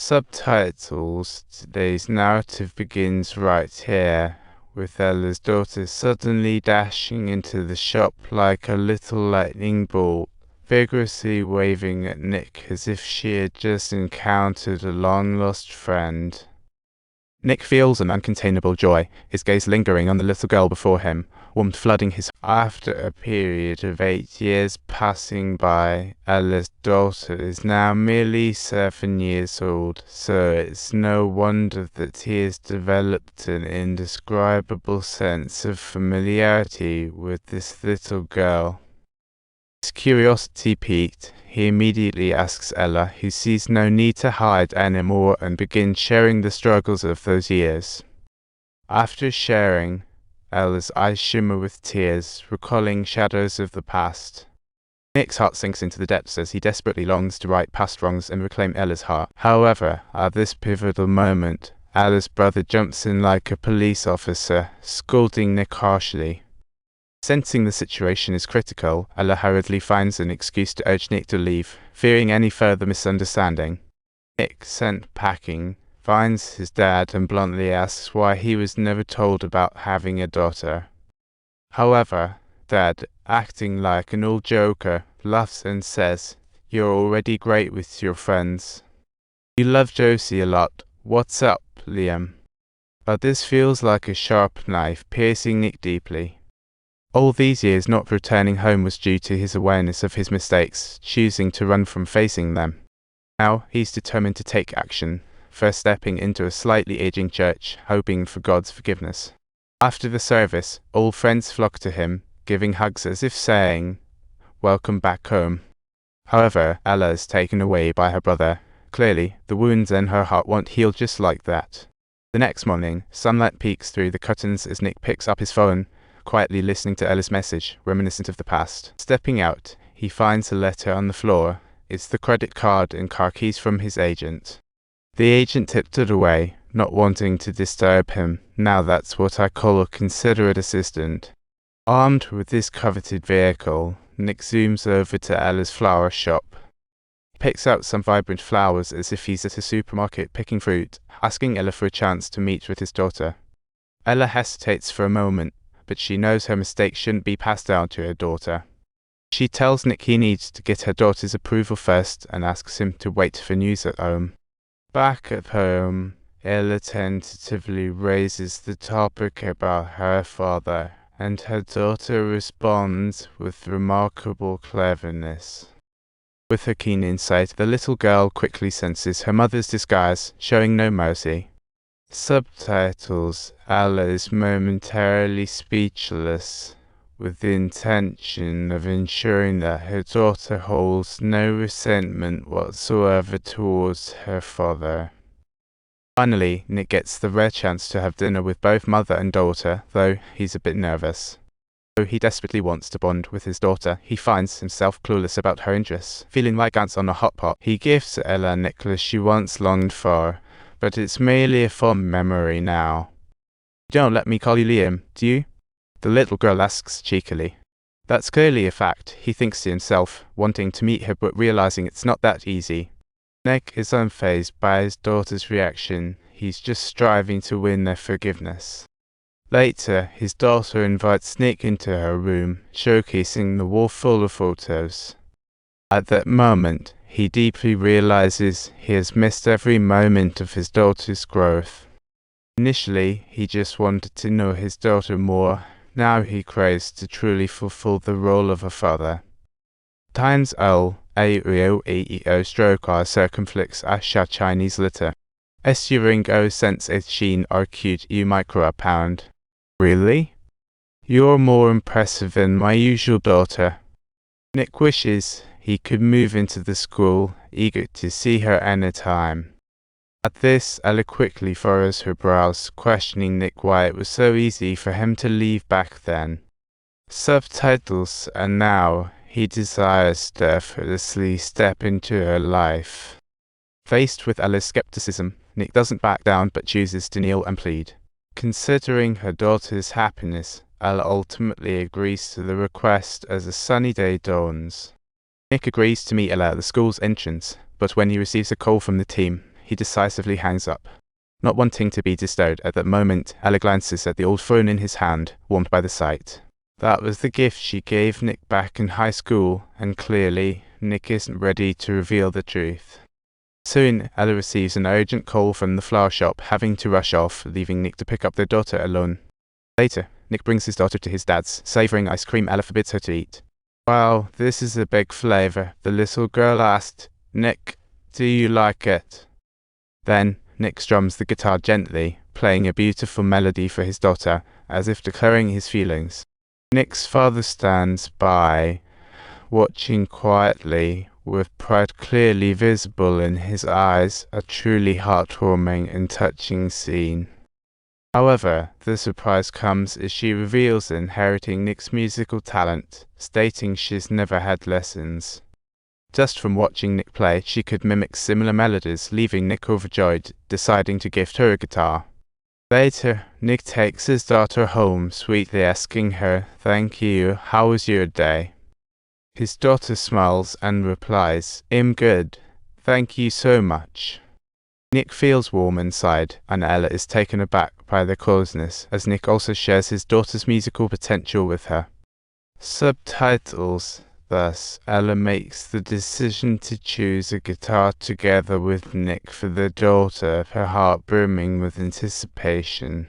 Subtitles. Today's narrative begins right here, with Ella's daughter suddenly dashing into the shop like a little lightning bolt, vigorously waving at Nick as if she had just encountered a long-lost friend. Nick feels an uncontainable joy, his gaze lingering on the little girl before him, warmth flooding his after a period of 8 years passing by. Ella's daughter is now merely 7 years old, so it's no wonder that he has developed an indescribable sense of familiarity with this little girl. His curiosity piqued, he immediately asks Ella, who sees no need to hide anymore, and begins sharing the struggles of those years. After sharing, Ella's eyes shimmer with tears, recalling shadows of the past. Nick's heart sinks into the depths as he desperately longs to right past wrongs and reclaim Ella's heart. However, at this pivotal moment, Ella's brother jumps in like a police officer, scolding Nick harshly. Sensing the situation is critical, Ella hurriedly finds an excuse to urge Nick to leave, fearing any further misunderstanding. Nick, sent packing, finds his dad and bluntly asks why he was never told about having a daughter. However, Dad, acting like an old joker, laughs and says, "You're already great with your friends. You love Josie a lot. What's up, Liam?" But this feels like a sharp knife, piercing Nick deeply. All these years not returning home was due to his awareness of his mistakes, choosing to run from facing them. Now he's determined to take action, first stepping into a slightly aging church, hoping for God's forgiveness. After the service, all friends flock to him, giving hugs as if saying, "Welcome back home." However, Ella is taken away by her brother. Clearly, the wounds in her heart won't heal just like that. The next morning, sunlight peeks through the curtains as Nick picks up his phone, quietly listening to Ella's message, reminiscent of the past. Stepping out, he finds a letter on the floor. It's the credit card and car keys from his agent. The agent tipped it away, not wanting to disturb him. Now that's what I call a considerate assistant. Armed with this coveted vehicle, Nick zooms over to Ella's flower shop. He picks out some vibrant flowers as if he's at a supermarket picking fruit, asking Ella for a chance to meet with his daughter. Ella hesitates for a moment, but she knows her mistake shouldn't be passed down to her daughter. She tells Nick he needs to get her daughter's approval first and asks him to wait for news at home. Back at home, Ella tentatively raises the topic about her father, and her daughter responds with remarkable cleverness. With her keen insight, the little girl quickly senses her mother's disguise, showing no mercy. Subtitles. Ella is momentarily speechless, with the intention of ensuring that her daughter holds no resentment whatsoever towards her father. Finally, Nick gets the rare chance to have dinner with both mother and daughter, though he's a bit nervous. Though he desperately wants to bond with his daughter, he finds himself clueless about her interests. Feeling like ants on a hot pot, he gives Ella a necklace she once longed for, but it's merely a fond memory now. "You don't let me call you Liam, do you?" the little girl asks cheekily. That's clearly a fact, he thinks to himself, wanting to meet her but realizing it's not that easy. Nick is unfazed by his daughter's reaction, he's just striving to win their forgiveness. Later, his daughter invites Nick into her room, showcasing the wall full of photos. At that moment, he deeply realizes he has missed every moment of his daughter's growth. Initially, he just wanted to know his daughter more. Now he craves to truly fulfill the role of a father. Times L, A Rio AEO stroke R circumflex Asha Chinese letter. S ring O cents a sheen R cute U micro a pound. Really? You're more impressive than my usual daughter. Nick wishes he could move into the school, eager to see her anytime. At this, Ella quickly furrows her brows, questioning Nick why it was so easy for him to leave back then. Subtitles. And now, he desires to effortlessly step into her life. Faced with Ella's skepticism, Nick doesn't back down but chooses to kneel and plead. Considering her daughter's happiness, Ella ultimately agrees to the request as a sunny day dawns. Nick agrees to meet Ella at the school's entrance, but when he receives a call from the team, he decisively hangs up. Not wanting to be disturbed at that moment, Ella glances at the old phone in his hand, warmed by the sight. That was the gift she gave Nick back in high school, and clearly, Nick isn't ready to reveal the truth. Soon, Ella receives an urgent call from the flower shop, having to rush off, leaving Nick to pick up their daughter alone. Later, Nick brings his daughter to his dad's, savoring ice cream Ella forbids her to eat. "Wow, this is a big flavor," the little girl asked. "Nick, do you like it?" Then, Nick strums the guitar gently, playing a beautiful melody for his daughter, as if declaring his feelings. Nick's father stands by, watching quietly, with pride clearly visible in his eyes, a truly heartwarming and touching scene. However, the surprise comes as she reveals inheriting Nick's musical talent, stating she's never had lessons. Just from watching Nick play, she could mimic similar melodies, leaving Nick overjoyed, deciding to gift her a guitar. Later, Nick takes his daughter home, sweetly asking her, "Thank you, how was your day?" His daughter smiles and replies, "I'm good. Thank you so much." Nick feels warm inside, and Ella is taken aback by their closeness, as Nick also shares his daughter's musical potential with her. Subtitles. Thus, Ella makes the decision to choose a guitar together with Nick for their daughter, her heart brimming with anticipation.